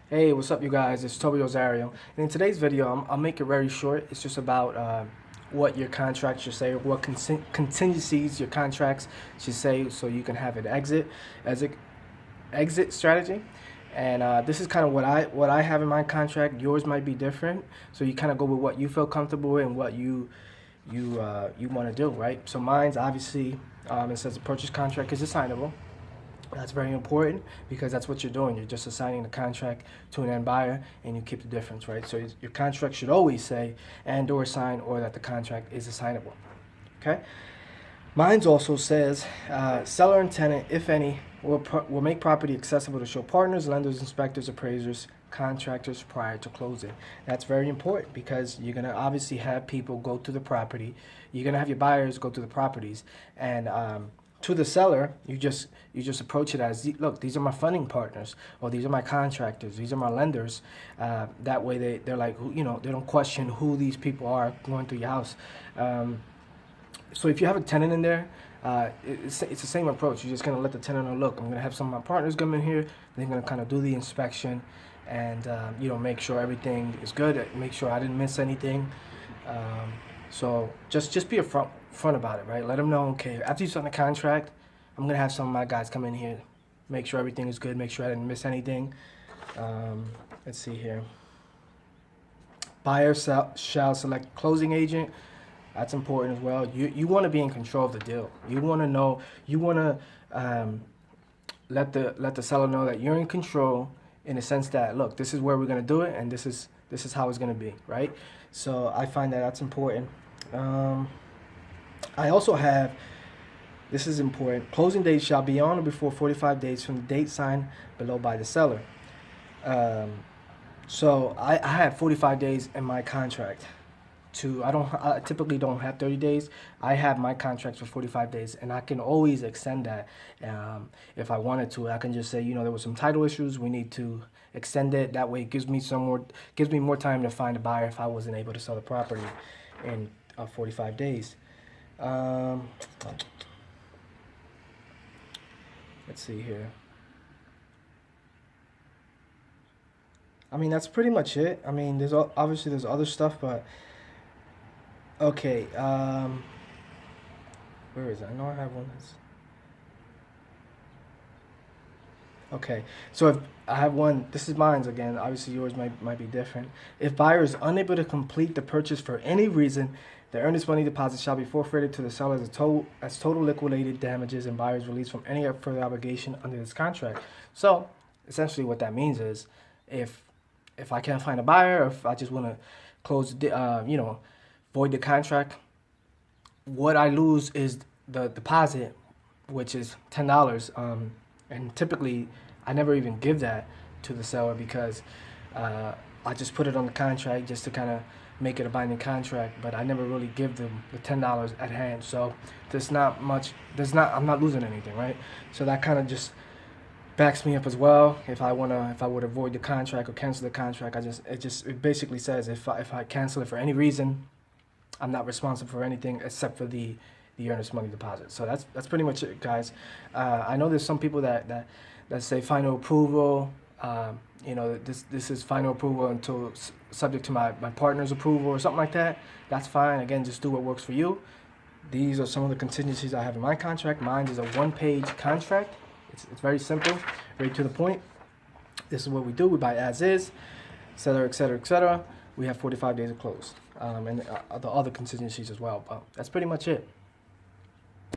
Hey, what's up, you guys? It's Toby Rosario. And in today's video, I'll make it very short. It's just about what your contract should say, what contingencies your contracts should say, so you can have an exit strategy. And this is kind of what I have in my contract. Yours might be different, so you kind of go with what you feel comfortable with and what you want to do, right? So mine's obviously it says the purchase contract is assignable. That's very important because that's what you're doing. You're just assigning the contract to an end buyer and you keep the difference, right? So your contract should always say and or sign or that the contract is assignable, okay? Mine also says seller and tenant, if any, will make property accessible to show partners, lenders, inspectors, appraisers, contractors prior to closing. That's very important because you're going to obviously have people go to the property. You're going to have your buyers go to the properties, and to the seller, you just approach it as, look, these are my funding partners, or these are my contractors, these are my lenders. That way they're like, they don't question who these people are going through your house. So if you have a tenant in there, it's the same approach. You're just going to let the tenant know, look, I'm going to have some of my partners come in here. They're going to kind of do the inspection and, make sure everything is good, make sure I didn't miss anything. So just be upfront about it, right? Let them know, okay, after you sign the contract, I'm going to have some of my guys come in here, make sure everything is good, make sure I didn't miss anything. Let's see here. Buyer shall select closing agent. That's important as well. You want to be in control of the deal. You want to know. You want to let the seller know that you're in control, in the sense that, look, this is where we're going to do it, and this is how it's going to be, right? So I find that that's important. I also have, this is important, closing date shall be on or before 45 days from the date signed below by the seller. So I have 45 days in my contract. I typically don't have 30 days. I have my contracts for 45 days, and I can always extend that if I wanted to. I can just say, there was some title issues, we need to extend it. That way it gives me more time to find a buyer if I wasn't able to sell the property in 45 days. Let's see here. I mean, that's pretty much it. I mean, obviously there's other stuff, but okay, where is it? I know I have one that's... Okay, so if I have one, this is mine's again, obviously yours might be different. If buyer is unable to complete the purchase for any reason, the earnest money deposit shall be forfeited to the seller as total liquidated damages, and buyer is released from any further obligation under this contract. So, essentially what that means is, if I can't find a buyer, or if I just want to close, void the contract, what I lose is the deposit, which is $10. And typically, I never even give that to the seller because I just put it on the contract just to kind of make it a binding contract, but I never really give them the $10 at hand. So there's not much. I'm not losing anything, right? So that kind of just backs me up as well. If I were to void the contract or cancel the contract, it basically says if I cancel it for any reason, I'm not responsible for anything except for the earnest money deposit. So that's pretty much it, guys. I know there's some people that say final approval. This is final approval until subject to my partner's approval or something like that. That's fine. Again, just do what works for you. These are some of the contingencies I have in my contract. Mine is a one-page contract. It's very simple, very to the point. This is what we do. We buy as is, seller, etc., etc. We have 45 days to close, and the other contingencies as well. But that's pretty much it.